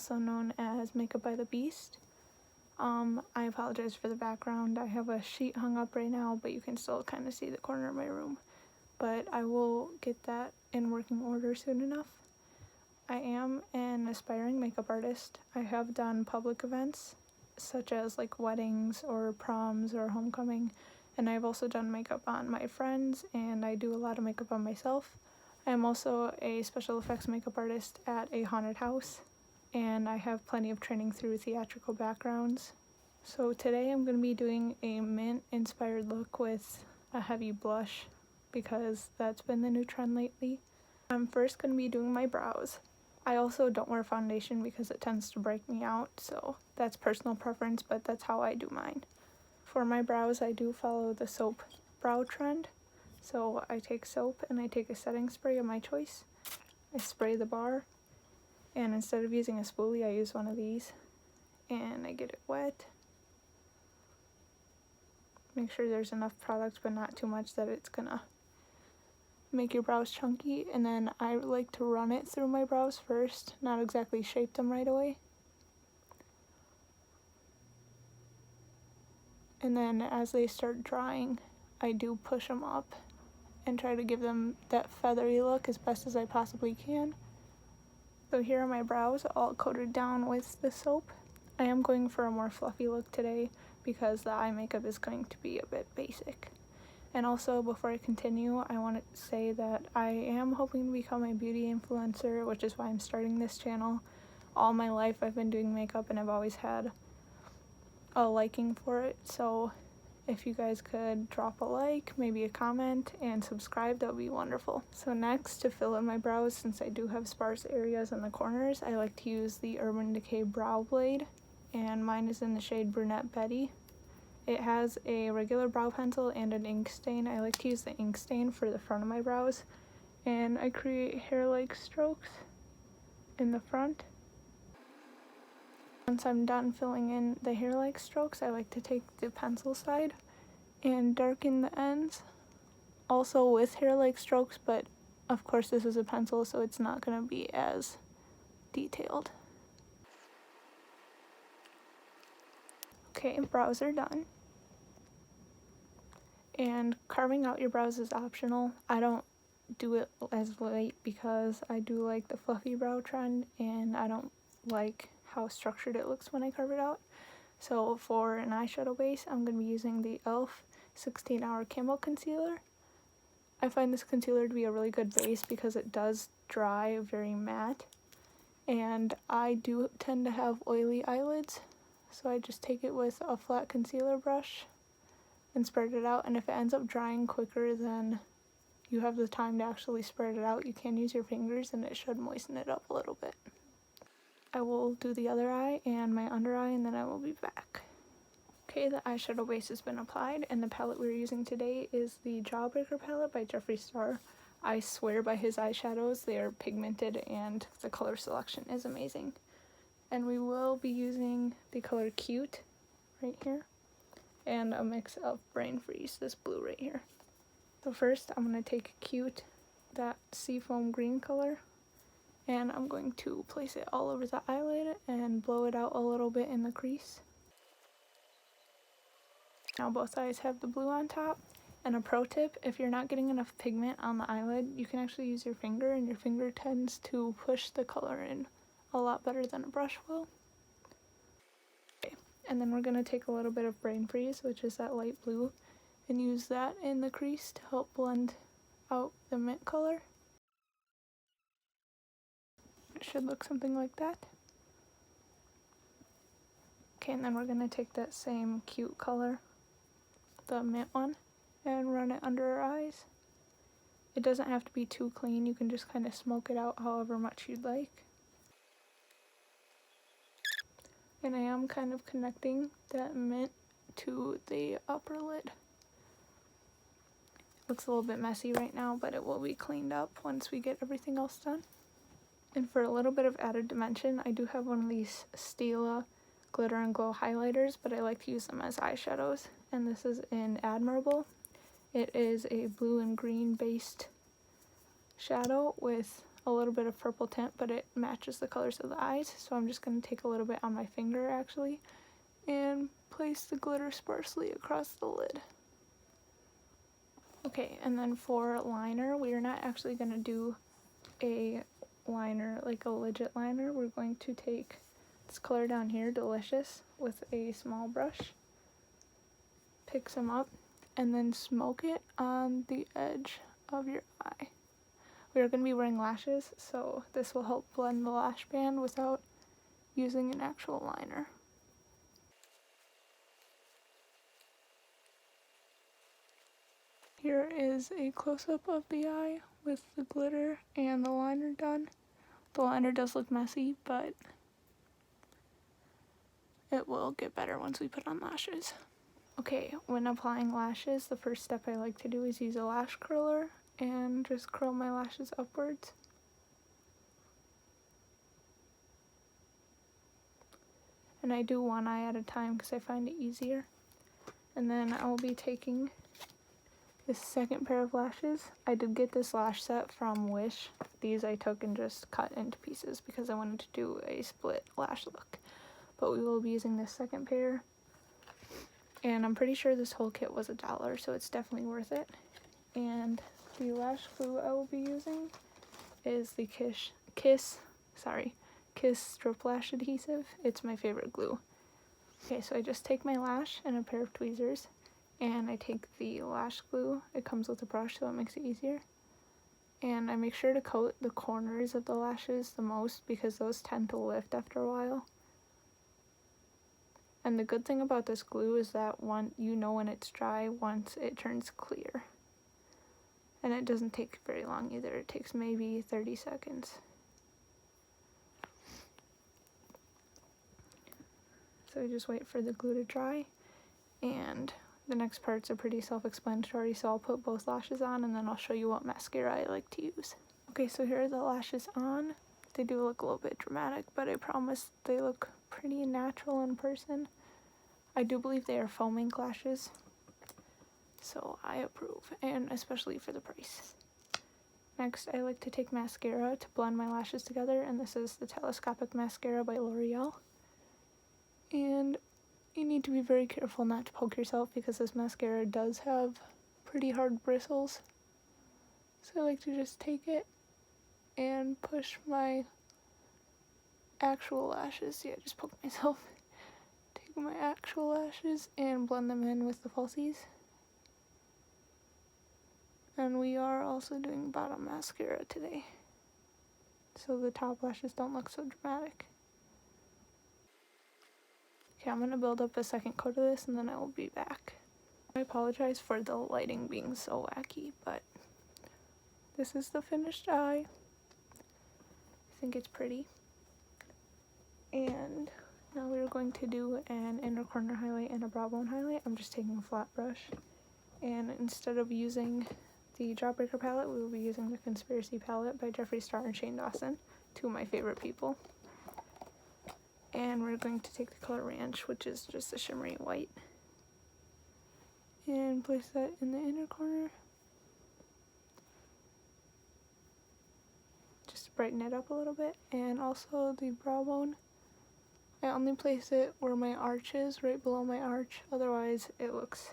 also known as Makeup by the Beast. I apologize for the background. I have a sheet hung up right now, but you can still kind of see the corner of my room. But I will get that in working order soon enough. I am an aspiring makeup artist. I have done public events, such as like weddings or proms or homecoming, and I've also done makeup on my friends, and I do a lot of makeup on myself. I am also a special effects makeup artist at a haunted house, and I have plenty of training through theatrical backgrounds. So today I'm going to be doing a mint inspired look with a heavy blush because that's been the new trend lately. I'm first going to be doing my brows. I also don't wear foundation because it tends to break me out, so that's personal preference, but that's how I do mine. For my brows, I do follow the soap brow trend. So I take soap and I take a setting spray of my choice. I spray the bar, and instead of using a spoolie, I use one of these, and I get it wet. Make sure there's enough product but not too much that it's gonna make your brows chunky, and then I like to run it through my brows first, not exactly shape them right away. And then as they start drying, I do push them up and try to give them that feathery look as best as I possibly can. So here are my brows all coated down with the soap. I am going for a more fluffy look today because the eye makeup is going to be a bit basic. And also, before I continue, I want to say that I am hoping to become a beauty influencer, which is why I'm starting this channel. All my life I've been doing makeup and I've always had a liking for it, so if you guys could drop a like, maybe a comment, and subscribe, that would be wonderful. So next, to fill in my brows, since I do have sparse areas in the corners, I like to use the Urban Decay Brow Blade, and mine is in the shade Brunette Betty. It has a regular brow pencil and an ink stain. I like to use the ink stain for the front of my brows, and I create hair-like strokes in the front. Once I'm done filling in the hair-like strokes, I like to take the pencil side and darken the ends, also with hair-like strokes, but of course this is a pencil, so it's not going to be as detailed. Okay, brows are done. And carving out your brows is optional. I don't do it as late because I do like the fluffy brow trend, and I don't like how structured it looks when I carve it out. So for an eyeshadow base, I'm going to be using the e.l.f. 16-Hour Camo Concealer. I find this concealer to be a really good base because it does dry very matte, and I do tend to have oily eyelids, so I just take it with a flat concealer brush and spread it out, and if it ends up drying quicker than you have the time to actually spread it out, you can use your fingers and it should moisten it up a little bit. I will do the other eye and my under eye, and then I will be back. Okay, the eyeshadow base has been applied, and the palette we're using today is the Jawbreaker palette by Jeffree Star. I swear by his eyeshadows, they are pigmented and the color selection is amazing. And we will be using the color Cute right here, and a mix of Brain Freeze, this blue right here. So first I'm going to take Cute, that seafoam green color, and I'm going to place it all over the eyelid and blow it out a little bit in the crease. Now both eyes have the blue on top. And a pro tip, if you're not getting enough pigment on the eyelid, you can actually use your finger, and your finger tends to push the color in a lot better than a brush will. Okay, and then we're going to take a little bit of Brain Freeze, which is that light blue, and use that in the crease to help blend out the mint color. It should look something like that. Okay, and then we're going to take that same Cute color, the mint one, and run it under our eyes. It doesn't have to be too clean, you can just kind of smoke it out however much you'd like. And I am kind of connecting that mint to the upper lid. Looks a little bit messy right now, but it will be cleaned up once we get everything else done. And for a little bit of added dimension, I do have one of these Stila Glitter and Glow highlighters, but I like to use them as eyeshadows, and this is in Admirable. It is a blue and green based shadow with a little bit of purple tint, but it matches the colors of the eyes. So I'm just going to take a little bit on my finger actually and place the glitter sparsely across the lid. Okay, and then for liner, we are not actually going to do a liner, like a legit liner. We're going to take this color down here, Delicious, with a small brush, pick some up, and then smoke it on the edge of your eye. We are going to be wearing lashes, so this will help blend the lash band without using an actual liner. Here is a close-up of the eye with the glitter and the liner done. The liner does look messy, but it will get better once we put on lashes. Okay, when applying lashes, the first step I like to do is use a lash curler and just curl my lashes upwards. And I do one eye at a time because I find it easier. And then I will be taking this second pair of lashes. I did get this lash set from Wish. These I took and just cut into pieces because I wanted to do a split lash look. But we will be using this second pair. And I'm pretty sure this whole kit was $1, so it's definitely worth it. And the lash glue I will be using is the Kiss Strip Lash Adhesive. It's my favorite glue. Okay, so I just take my lash and a pair of tweezers, and I take the lash glue. It comes with a brush, so it makes it easier. And I make sure to coat the corners of the lashes the most because those tend to lift after a while. And the good thing about this glue is that you know when it's dry once it turns clear. And it doesn't take very long either. It takes maybe 30 seconds. So I just wait for the glue to dry, and the next parts are pretty self-explanatory, so I'll put both lashes on and then I'll show you what mascara I like to use. Okay, so here are the lashes on. They do look a little bit dramatic, but I promise they look pretty natural in person. I do believe they are foam ink lashes, so I approve, and especially for the price. Next, I like to take mascara to blend my lashes together, and this is the Telescopic Mascara by L'Oreal. And you need to be very careful not to poke yourself because this mascara does have pretty hard bristles. So I like to just take it and push my actual lashes. Yeah, just poke myself. Take my actual lashes and blend them in with the falsies. And we are also doing bottom mascara today, so the top lashes don't look so dramatic. Okay, I'm going to build up a second coat of this and then I will be back. I apologize for the lighting being so wacky, but this is the finished eye. I think it's pretty. And now we're going to do an inner corner highlight and a brow bone highlight. I'm just taking a flat brush, and instead of using the Jawbreaker palette, we will be using the Conspiracy palette by Jeffree Star and Shane Dawson, two of my favorite people. And we're going to take the color Ranch, which is just a shimmery white, and place that in the inner corner. Just to brighten it up a little bit. And also the brow bone, I only place it where my arch is, right below my arch. Otherwise, it looks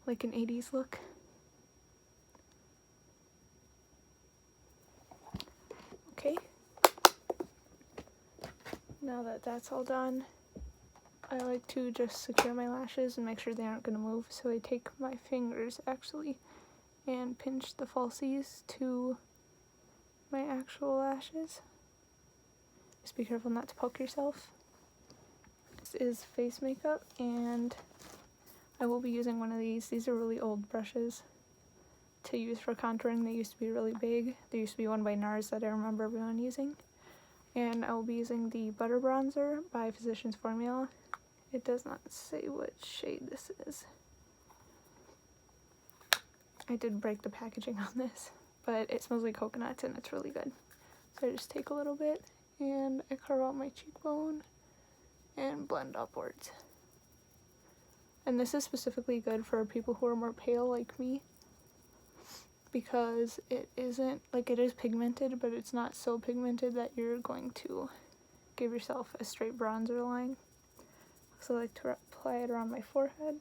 like an 80s look. Okay. Now that that's all done, I like to just secure my lashes and make sure they aren't going to move. So I take my fingers actually and pinch the falsies to my actual lashes. Just be careful not to poke yourself. This is face makeup, and I will be using one of these. These are really old brushes to use for contouring. They used to be really big. There used to be one by NARS that I remember everyone using. And I will be using the Butter Bronzer by Physicians Formula. It does not say what shade this is. I did break the packaging on this, but it smells like coconuts and it's really good. So I just take a little bit and I carve out my cheekbone and blend upwards. And this is specifically good for people who are more pale like me, because it isn't, like, it is pigmented, but it's not so pigmented that you're going to give yourself a straight bronzer line. So I like to apply it around my forehead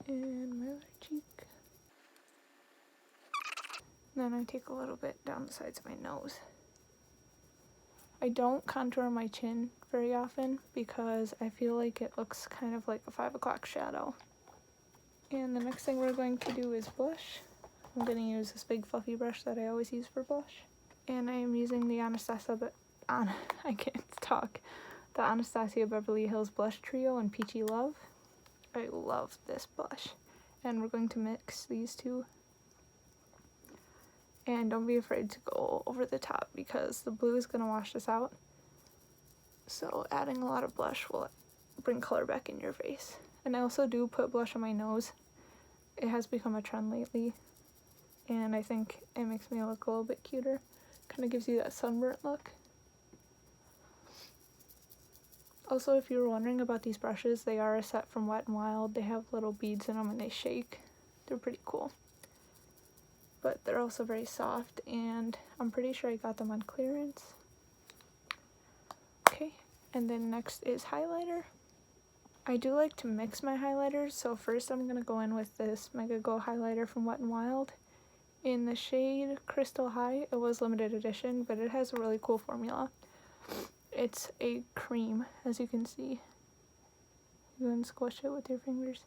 and my other cheek. Then I take a little bit down the sides of my nose. I don't contour my chin very often because I feel like it looks kind of like a 5 o'clock shadow. And the next thing we're going to do is blush. I'm going to use this big fluffy brush that I always use for blush. And I am using the I can't talk. The Anastasia Beverly Hills Blush Trio in Peachy Love. I love this blush. And we're going to mix these two. And don't be afraid to go over the top because the blue is going to wash this out. So adding a lot of blush will bring color back in your face. And I also do put blush on my nose. It has become a trend lately. And I think it makes me look a little bit cuter. Kind of gives you that sunburnt look. Also, if you were wondering about these brushes, they are a set from Wet n Wild. They have little beads in them and they shake. They're pretty cool. But they're also very soft, and I'm pretty sure I got them on clearance. Okay, and then next is highlighter. I do like to mix my highlighters, so first I'm going to go in with this Mega Go highlighter from Wet n Wild in the shade Crystal High. It was limited edition, but it has a really cool formula. It's a cream, as you can see. You can squish it with your fingers,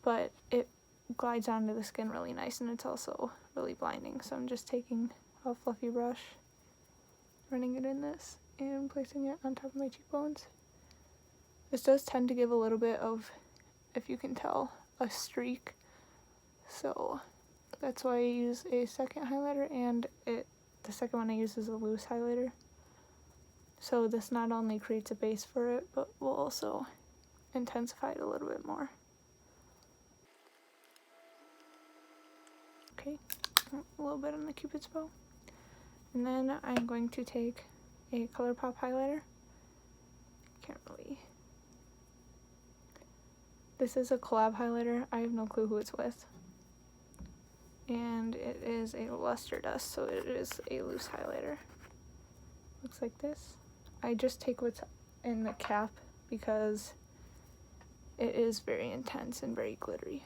but it glides onto the skin really nice, and it's also really blinding. So I'm just taking a fluffy brush, running it in this, and placing it on top of my cheekbones. This does tend to give a little bit of, if you can tell, a streak. So that's why I use a second highlighter, and the second one I use is a loose highlighter. So this not only creates a base for it, but will also intensify it a little bit more. Okay, a little bit on the Cupid's bow. And then I'm going to take a ColourPop highlighter. Can't really. This is a collab highlighter. I have no clue who it's with. And it is a luster dust, so it is a loose highlighter. Looks like this. I just take what's in the cap because it is very intense and very glittery.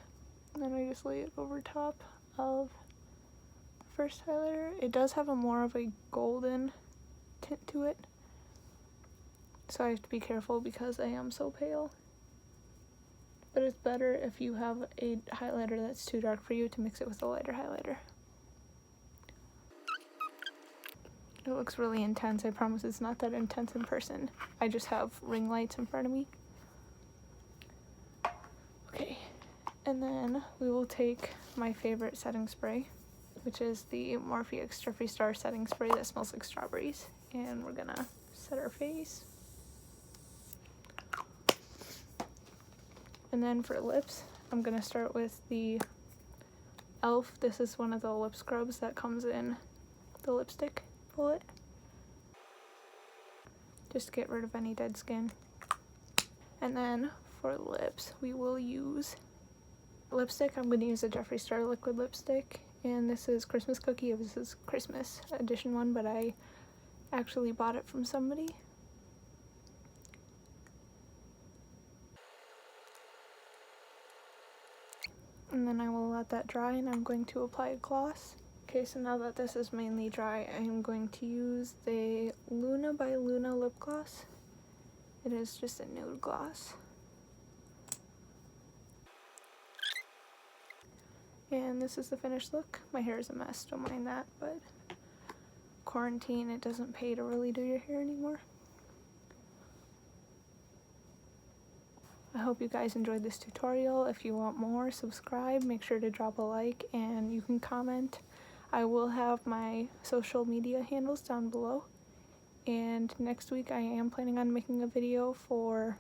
And then I just lay it over top of the first highlighter. It does have a more of a golden tint to it, so I have to be careful because I am so pale. But it's better if you have a highlighter that's too dark for you to mix it with a lighter highlighter. It looks really intense. I promise it's not that intense in person. I just have ring lights in front of me. Okay, and then we will take my favorite setting spray, which is the Morphe X Jeffree Star setting spray that smells like strawberries. And we're gonna set our face. And then for lips, I'm gonna start with the e.l.f. This is one of the lip scrubs that comes in the lipstick bullet. Just to get rid of any dead skin. And then for lips, we will use lipstick. I'm gonna use a Jeffree Star liquid lipstick. And this is Christmas Cookie. This is Christmas edition one, but I actually bought it from somebody. And then I will let that dry, and I'm going to apply a gloss. Okay, so now that this is mainly dry, I'm going to use the Luna by Luna lip gloss. It is just a nude gloss. And this is the finished look. My hair is a mess, don't mind that, but quarantine, it doesn't pay to really do your hair anymore. I hope you guys enjoyed this tutorial. If you want more, subscribe, make sure to drop a like, and you can comment. I will have my social media handles down below. And next week I am planning on making a video for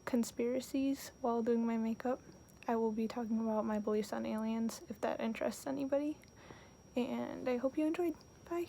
conspiracies while doing my makeup. I will be talking about my beliefs on aliens if that interests anybody. And I hope you enjoyed. Bye.